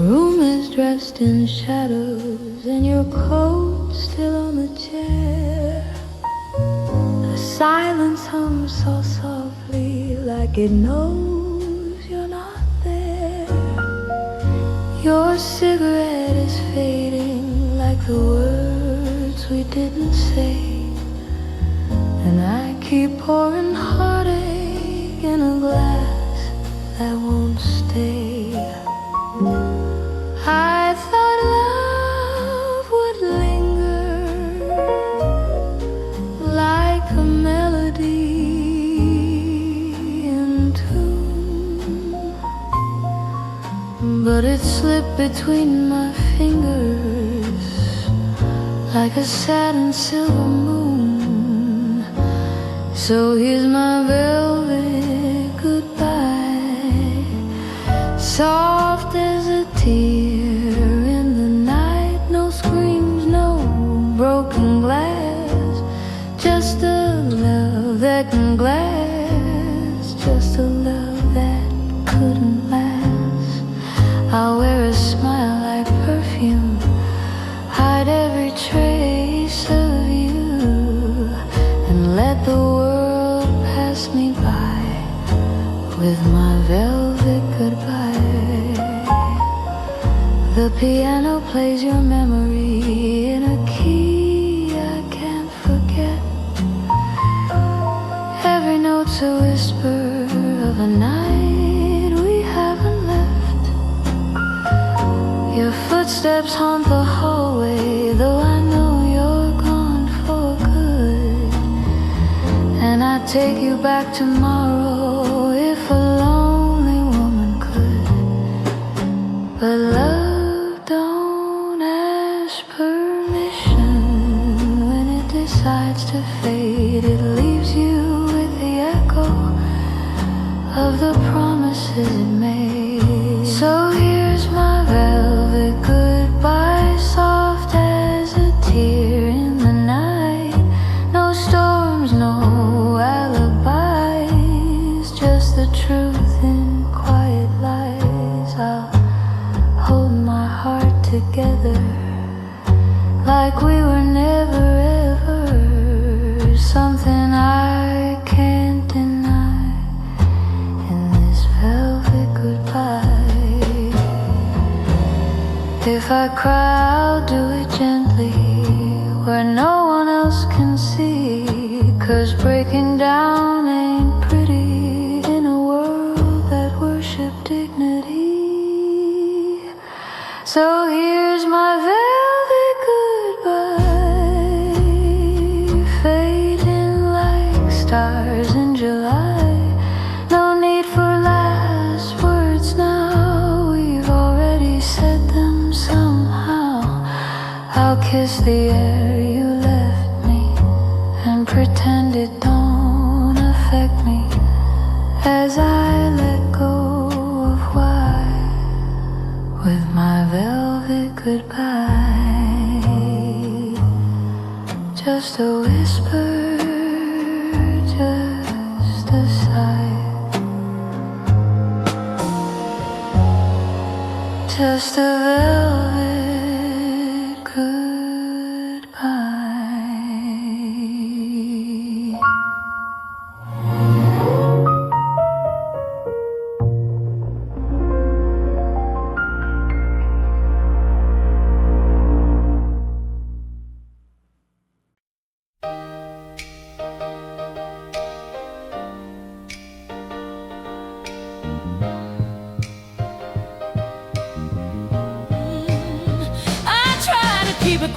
room is dressed in shadows and your coat's still on the chair. The silence hums so softly like it knows you're not there. Your cigarette is fading like the words we didn't say, and I keep pouring heartache in a glass that won't stay. I thought love would linger like a melody in tune, but it slipped between my fingers like a sad and silver moon. So here's my velvet goodbye, soft as a tear in the night. No screams, no broken glass, just a love that can last, just a love that couldn't last. I'll wear a smile like perfume, hide every trace of you, and let the world pass me by with my velvet goodbye. The piano plays your memory in a key I can't forget. Every note's a whisper of a night we haven't left. Your footsteps haunt the hallway, though I know you're gone for good. And I'd take you back tomorrow if a lonely woman could. But love decides to fade, it leaves you with the echo of the promises it made. So here's my velvet goodbye, soft as a tear in the night. No storms, no alibis, just the truth in quiet lies. I'll hold my heart together like we were never ever, something I can't deny in this velvet goodbye. If I cry, I'll do it gently where no one else can see, 'cause breaking down ain't pretty in a world that worships dignity. So here's my velvet goodbye, fading like stars in July. No need for last words now, we've already said them somehow. I'll kiss the air you left me and pretend it don't affect me as I let go of why with my velvet goodbye. Just a whisper, just a sigh, just a velvet goodbye.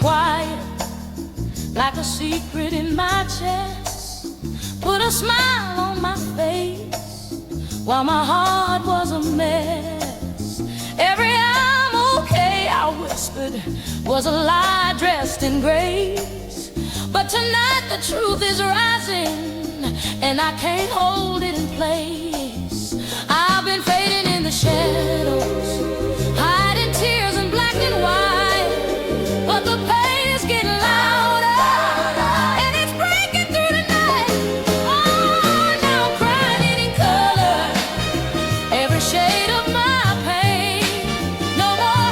Quiet, like a secret in my chest. Put a smile on my face while my heart was a mess. Every I'm okay, I whispered, was a lie dressed in grace. But tonight the truth is rising, and I can't hold it in place. I've been fading in the shadows, hiding tears in black and white, but the pain is getting louder, and it's breaking through the night. Oh, now I'm crying in color, every shade of my pain. No more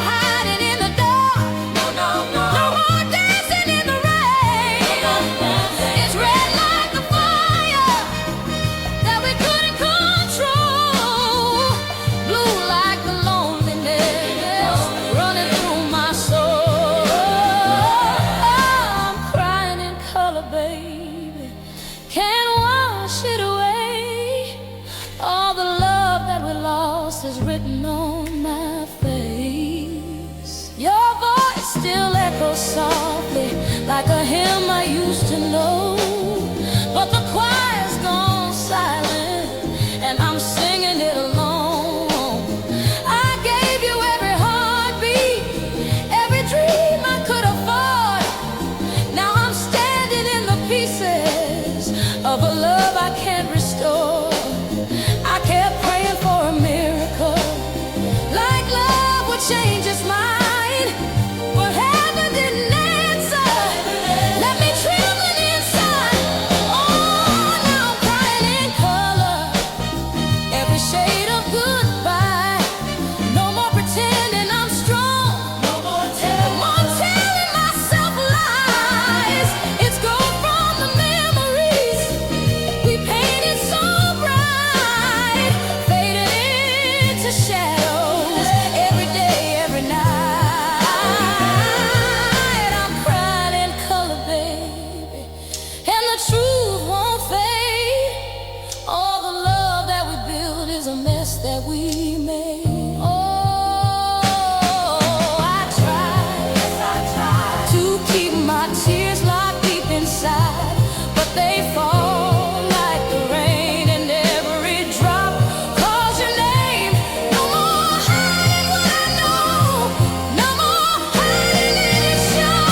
still echoes softly like a hymn I used to know. But the choir's gone silent and I'm singing it alone. I gave you every heartbeat, every dream I could afford. Now I'm standing in the pieces of a love I can't restore. I kept praying for a miracle, like love would change its mind, but heaven didn't answer. Left me trembling inside. Oh, now I'm crying in color, every shade of goodbye. No more pretending I'm strong, no more telling myself lies. It's gone from the memories we painted so bright, faded into shadows every day, every night. I'm crying in color, baby, and the truth won't fade. All the love that we built is a mess that we made. Oh, I tried to keep my tears locked deep inside, but they fall like the rain, and every drop calls your name. No more hiding what I know, no more hiding any show.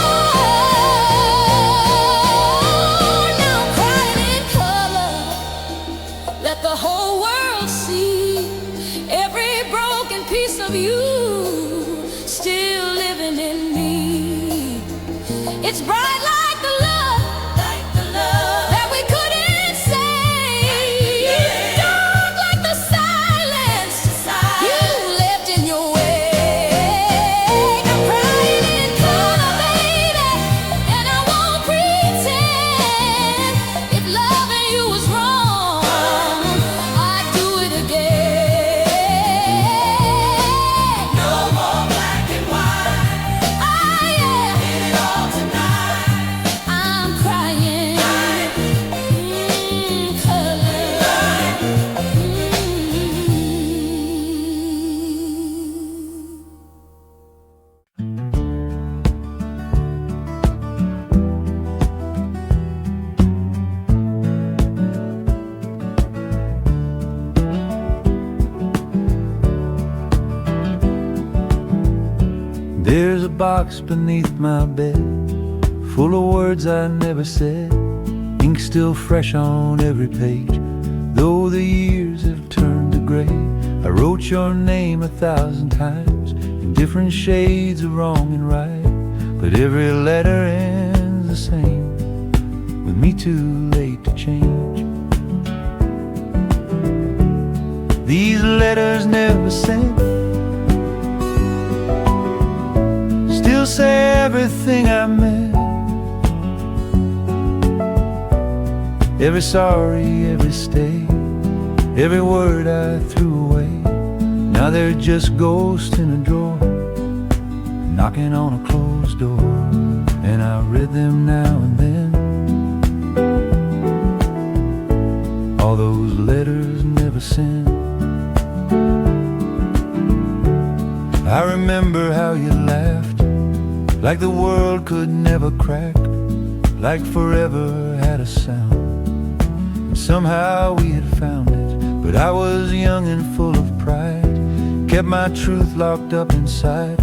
Now I'm crying in color, let the whole world see every broken piece of you still living in me. It's bright like the love that we couldn't say, dark like the silence you left in your wake. I'm crying in color, baby, and I won't pretend. If loving you was wrong, I'd do it again. No more black and white. Ah, yeah. Get it all tonight. I'm crying in color. There's a box beneath my bed, full of words I never said, ink still fresh on every page, though the years have turned to gray. I wrote your name 1,000 times, in different shades of wrong and right, but every letter ends the same, with me too late to change. These letters never sent still say everything I meant, every sorry, every stay, every word I threw away. Now they're just ghosts in a drawer, knocking on a closed door, and I read them now and then. All those letters never sent. I remember how you laughed, like the world could never crack, like forever had a sound, and somehow we had found it. But I was young and full of pride, kept my truth locked up inside,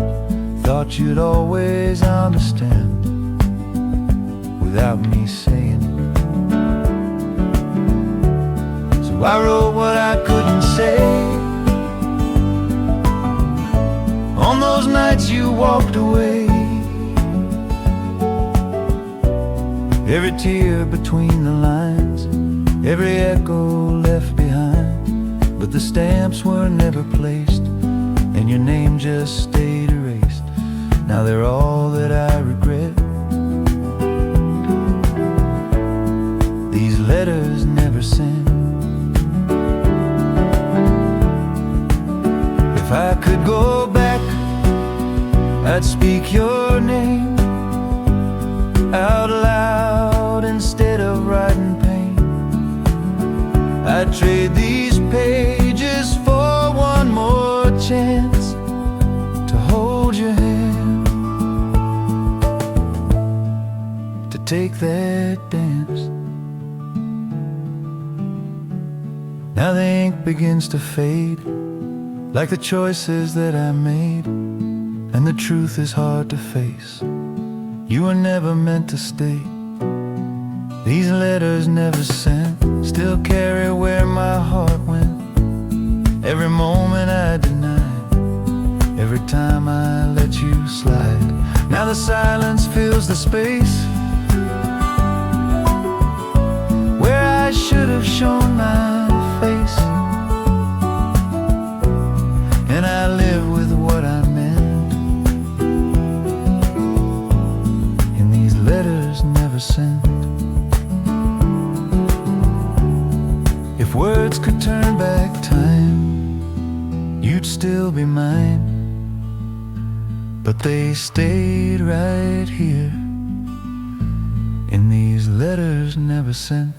thought you'd always understand without me saying it. So I wrote what I couldn't say on those nights you walked away. Every tear between the lines, every echo left behind, but the stamps were never placed, and your name just stayed erased. Now they're all that I regret. These letters never sent. If I could go back, I'd speak your name out loud instead of writing pain. I'd trade these pages for one more chance to hold your hand. take that dance. Now the ink begins to fade, like the choices that I made, and the truth is hard to face. You were never meant to stay. These letters never sent still carry where my heart went. Every moment I denied, every time I let you slide. Now the silence fills the space where I should have shown my face. And I live with what I meant in these letters never sent. If words could turn back time, you'd still be mine. But they stayed right here in these letters never sent.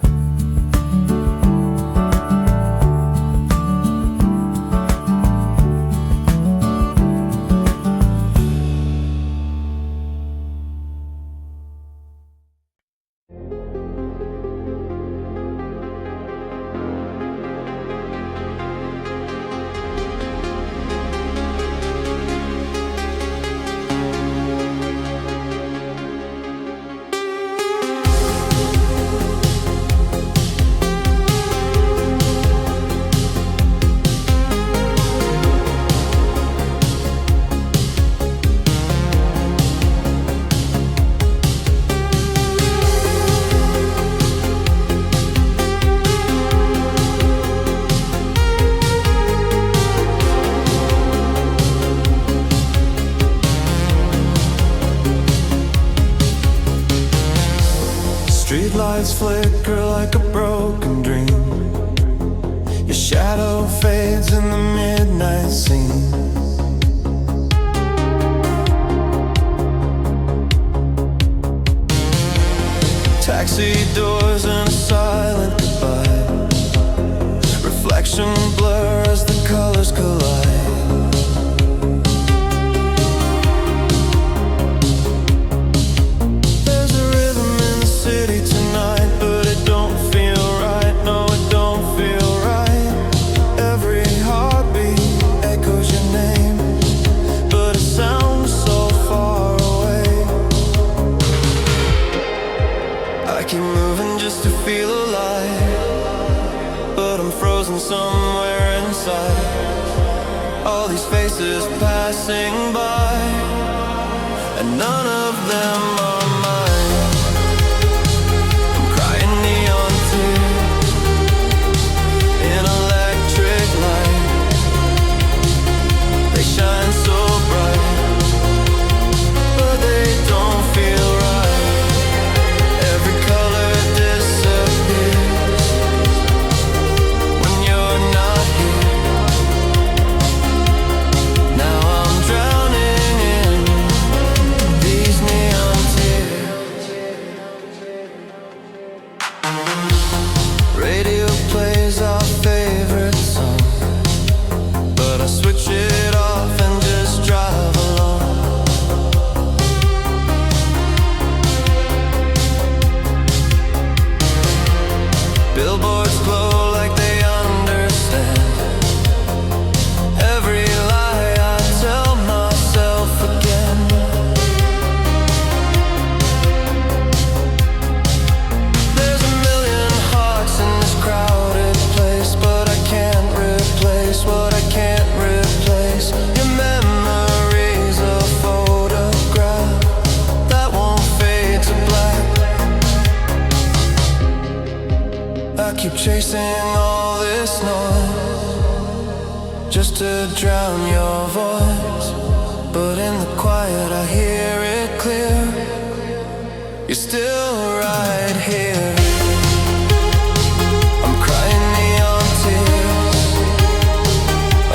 Streetlights flicker like a broken dream. Your shadow fades in the midnight scene. Taxi doors and a silent goodbye. Reflection blur as the colors collide. Somewhere inside, all these faces passing by, and none of them are mine. I'm crying neon tears in electric light. They shine so bright, but they don't feel right. Every color disappears. Chasing all this noise just to drown your voice, but in the quiet I hear it clear. You're still right here. I'm crying neon tears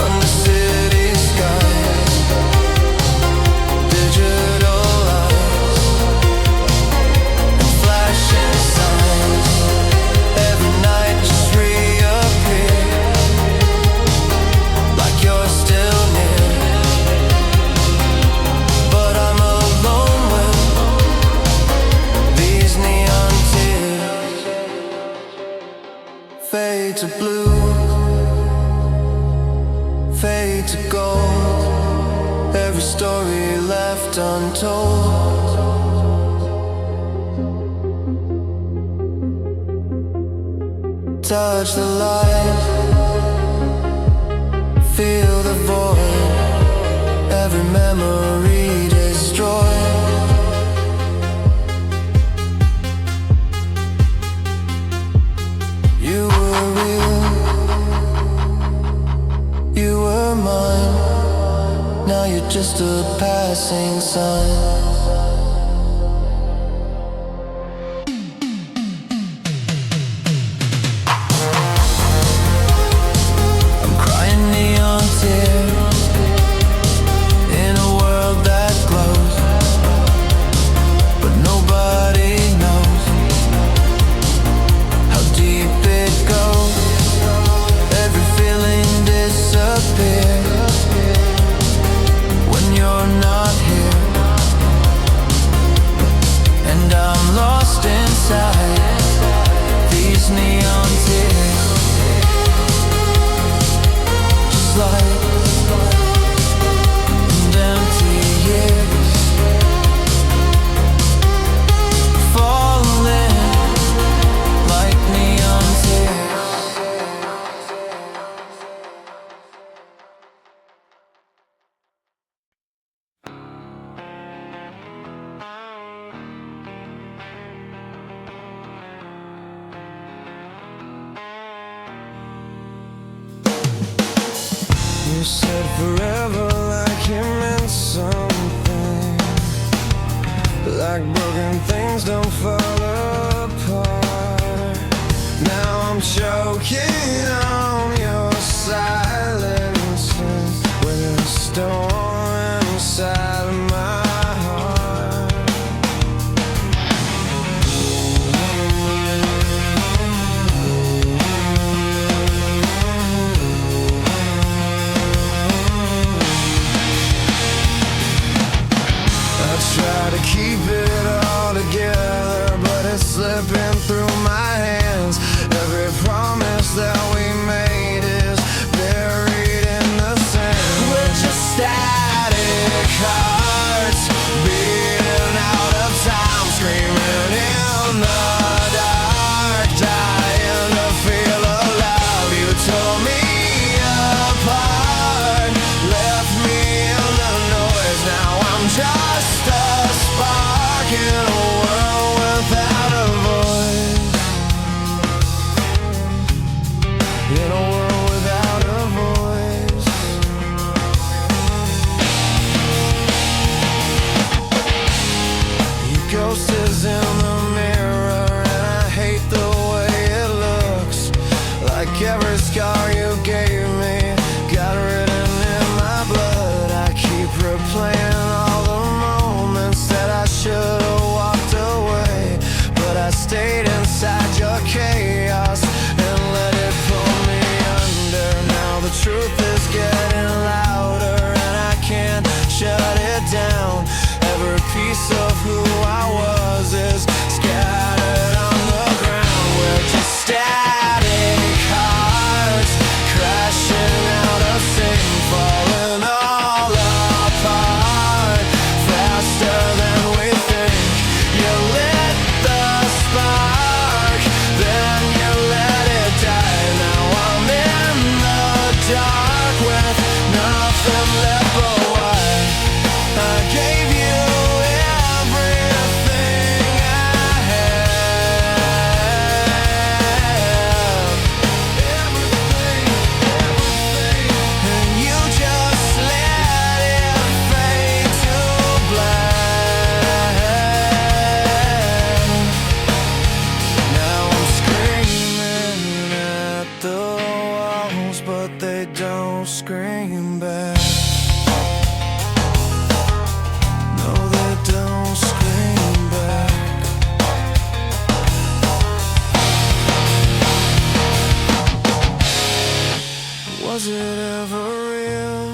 under city skies. Digital lights and flashing signs. Every night just reappear, like you're still near. But I'm alone with these left untold. Touch the light, feel the void, every memory destroyed. You were real, you were mine. Now you're just a passing sign. You said forever like you meant something, like broken things don't fall apart. Now I'm choking on your silence with a storm inside of my heart. Try to keep it all together, but it's slipping through my hands. Every promise that we made is buried in the sand. We're just static hearts beating out of time, screaming in the dark, dying to feel alive. You tore me apart, left me in the noise. Now I'm just a spark in a world without a voice. In a world without a voice. Your ghost is in the mirror, and I hate the way it looks. Like every scar you gave me got written in my blood. I keep replaying all the moments that I should have walked away, but I stayed inside your chaos and let it pull me under. Now the truth is getting louder and I can't shut it down. Every piece of who I was is scattered on the ground. We're just static hearts crashing out of sync, falling all apart faster than we think. You lit the spark, then you let it die. Now I'm in the dark with nothing left but white. I gave you everything I have, everything, and you just let it fade to black. Now I'm screaming at the walls, but they don't scream back. No, they don't scream back. Was it ever real?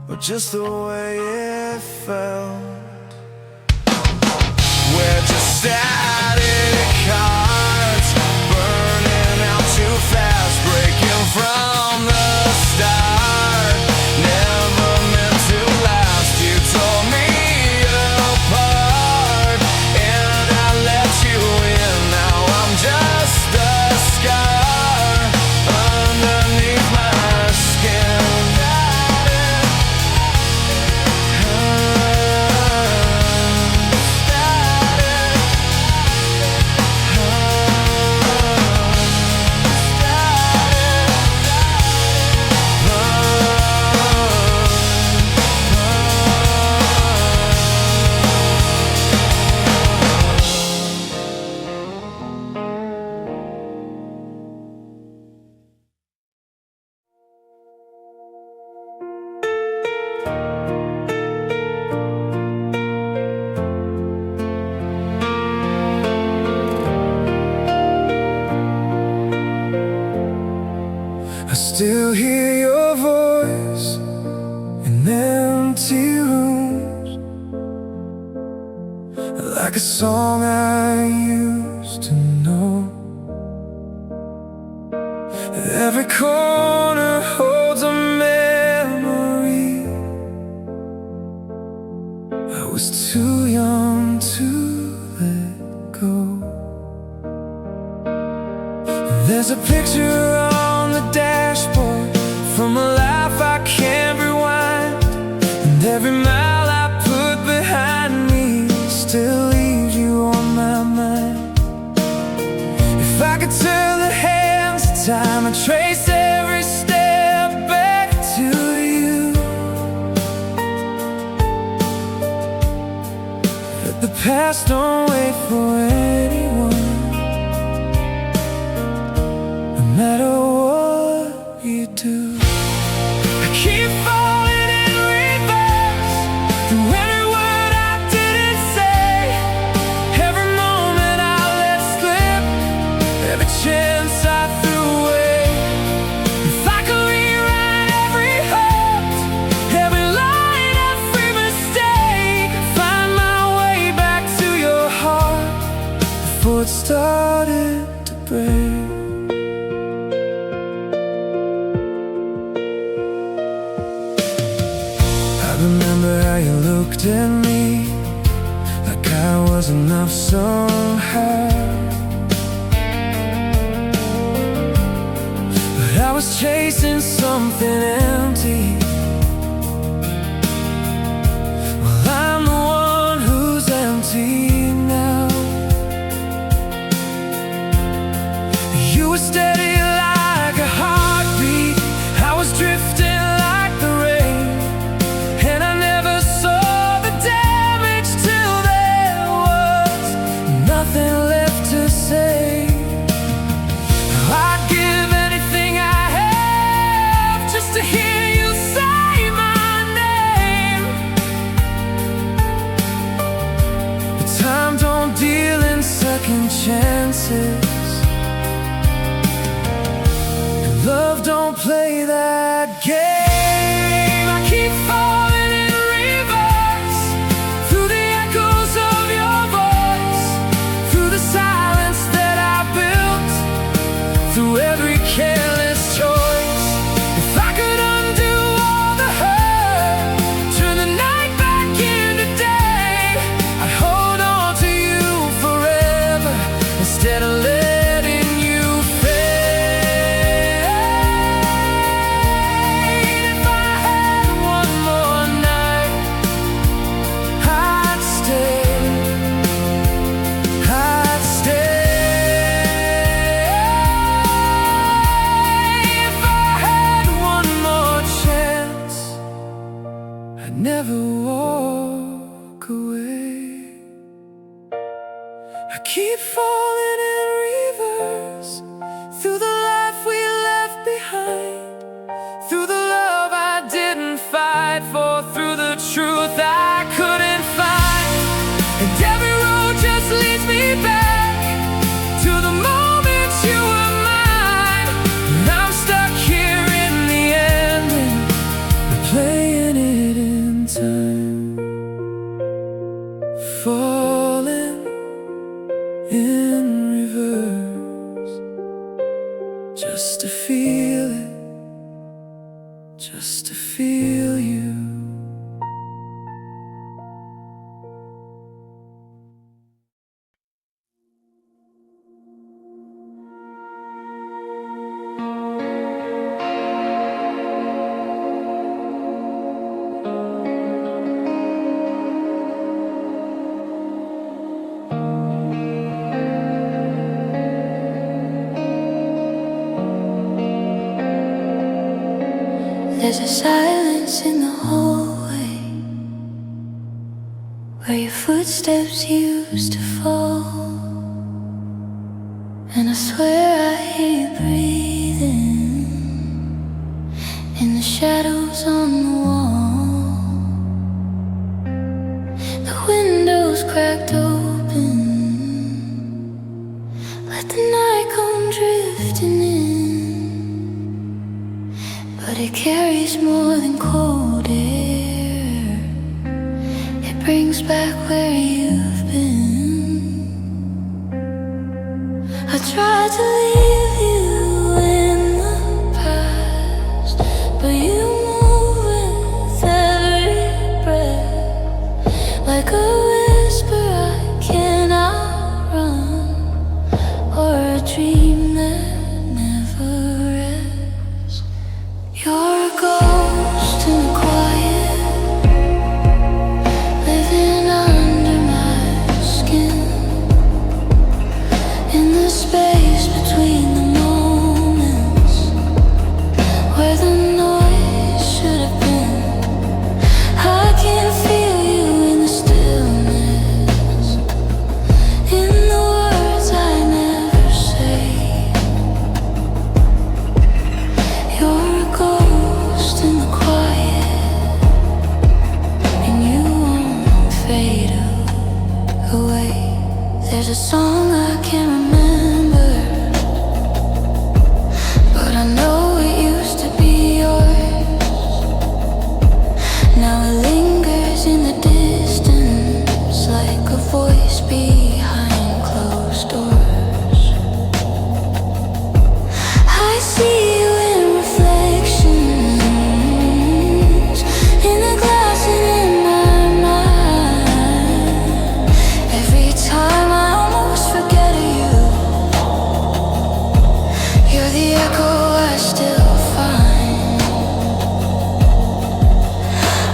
Or just the way it felt? We're just static hearts burning out too fast, breaking from the start. Never empty rooms, like a song I used to know. Every corner holds a memory. I was too young to let go. There's a picture on the dashboard from a life I can't rewind, and every mile I put behind me still leaves you on my mind. If I could turn the hands of time and trace every step back to you, let the past don't wait for anyone. No matter what you do, I keep falling in reverse through every word I didn't say, every moment I let slip, every chance I threw away. If I could rewrite every hurt, every line, every mistake, find my way back to your heart before it started to break. Remember how you looked at me like I was enough somehow, but I was chasing something empty. Well, I'm the one who's empty now. You were steady like a heartbeat, I was drifting like the rain, and I never saw the damage till there was nothing left to say. Now I'd give anything I have just to hear you say my name. But time don't deal in second chances, and love don't play that game. I keep falling in reverse through the echoes of your voice, through the silence that I built, through every careless choice. If I could undo all the hurt, turn the night back into day, I'd hold on to you forever instead of letting you fade. If I had one more night, I'd stay, I'd stay. If I had one more chance, I'd never walk away. I keep falling in reverse through the life we left behind, through the love I didn't fight for, through the truth I couldn't find. And every road just leads me back to the moment you were mine. And I'm stuck here in the ending, replaying it in time, falling in reverse, just to feel it, just to feel you. There's a silence in the hallway where your footsteps used to fall, and I swear I hear you breathing in the shadows on the wall. The windows cracked open, let the night come drifting in, but it carries more than cold air. looks back where you've been. I tried to leave you in the past, but you move with every breath, like a whisper I cannot run, or a dream that never rests. You're a ghost in the quiet, living under my skin, in the space between the moments where the noise should have been. I can feel you in the stillness, in the words I never say. You're a ghost in the quiet, and you won't fade away. There's a song I can't remember, but I know it used to be yours. Now it lingers in the distance, like a voice behind closed doors. I see you in reflections, in the glass and in my mind. Every time I almost forget you, you're the echo I still find.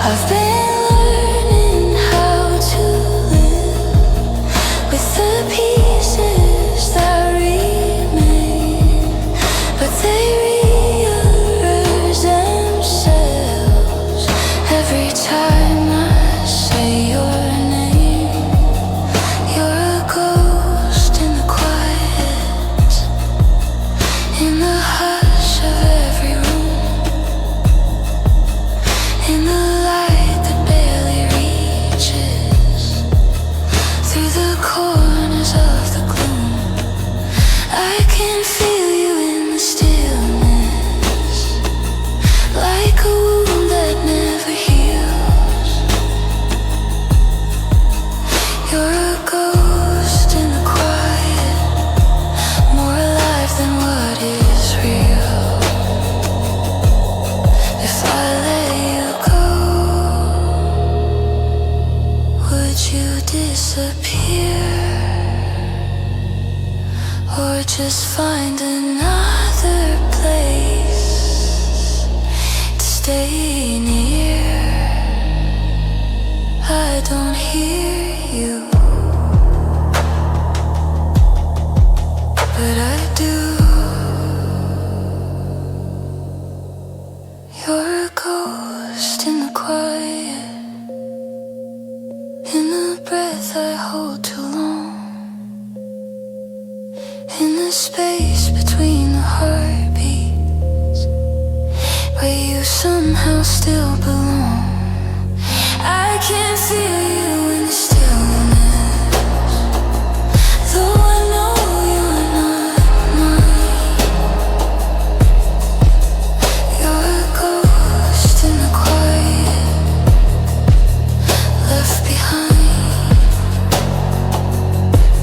I've been learning how to live with the pieces that remain, but they rearrange themselves every time I say your name. You're a ghost in the quiet, in the hush of every room, in the light that barely reaches through the corners of the gloom. I can feel you in the stillness, like a wound that never heals. You're a ghost in the quiet, more alive than what is real. If I let you go, would you disappear, or just find another place to stay near? I don't hear you, but I do. You're a ghost in the quiet, in the breath I hold too long, in the space between the heartbeats where you somehow still belong. I can feel you in the stillness, though I know you're not mine. You're a ghost in the quiet, left behind,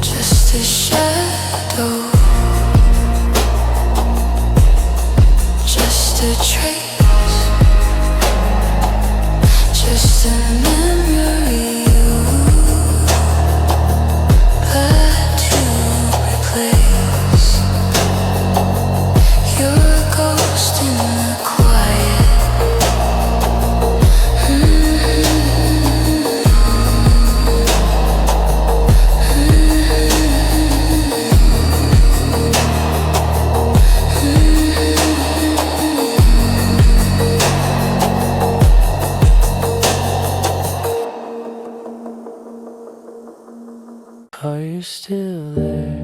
just a shadow, just a trace, just a memory you had to replace. You're a ghost in the quiet. Are you still there?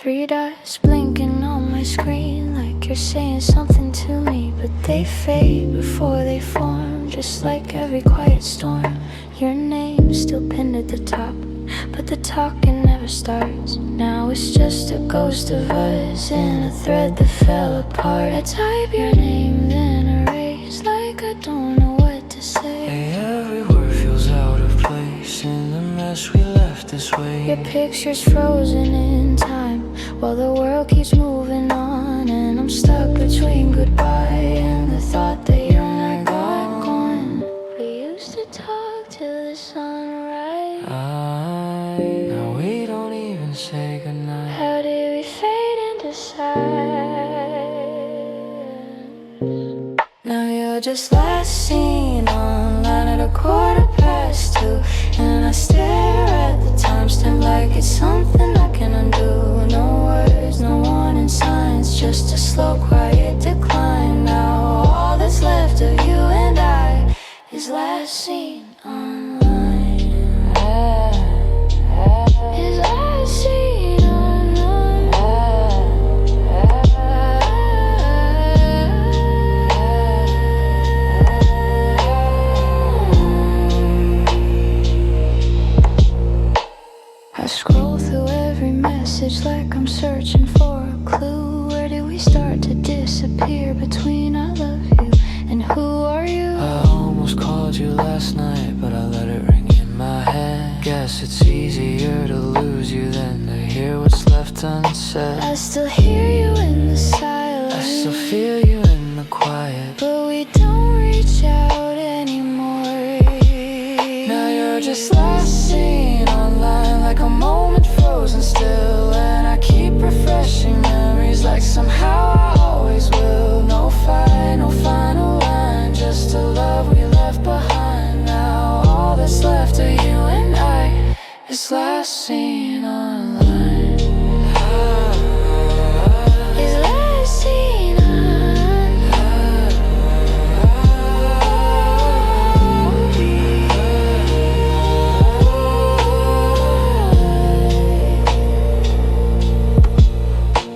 Three dots blinking on my screen, like you're saying something to me, but they fade before they form, just like every quiet storm. name still pinned at the top, but the talking never starts. Now it's just a ghost of us in a thread that fell apart. I type your name then erase like I don't know what to say. Hey, every word feels out of place in the mess we left this way. Your picture's frozen in time while the world keeps moving on, and I'm stuck between goodbye and the thought that you're not gone. We used to talk till the sunrise. Now we don't even say goodnight. How did we fade into silence? Now you're just last seen online at 2:15, and I stare at the timestamp like it's something I can undo. No words, no warning signs, just a slow, quiet decline. Now all that's left of you and I is last seen online. Is last seen online. I scroll through every message like I'm searching for a clue. Where do we start to disappear between I love you and who are you? I almost called you last night, but I let it ring in my head. Guess it's easier to lose you than to hear what's left unsaid. I still hear you in the silence, I still feel you in the quiet, but we don't reach out anymore. now you're just last seen online like a moment frozen still, and I keep refreshing memories like somehow I always will. No fight, no final line, just a love we left behind. Now all that's left of you and I is last seen online. Is last seen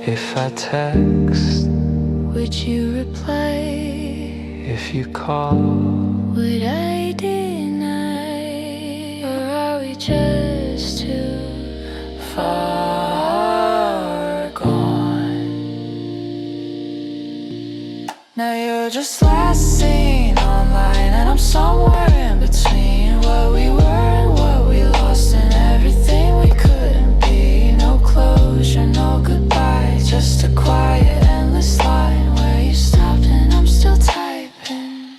If I text, would you reply? if you call, Would I deny? Or are we just too far gone. Now you're just last seen online, and I'm somewhere in between what we were and what we lost, and everything we couldn't be. No closure, no goodbye, just a quiet, endless line where you stopped and I'm still typing.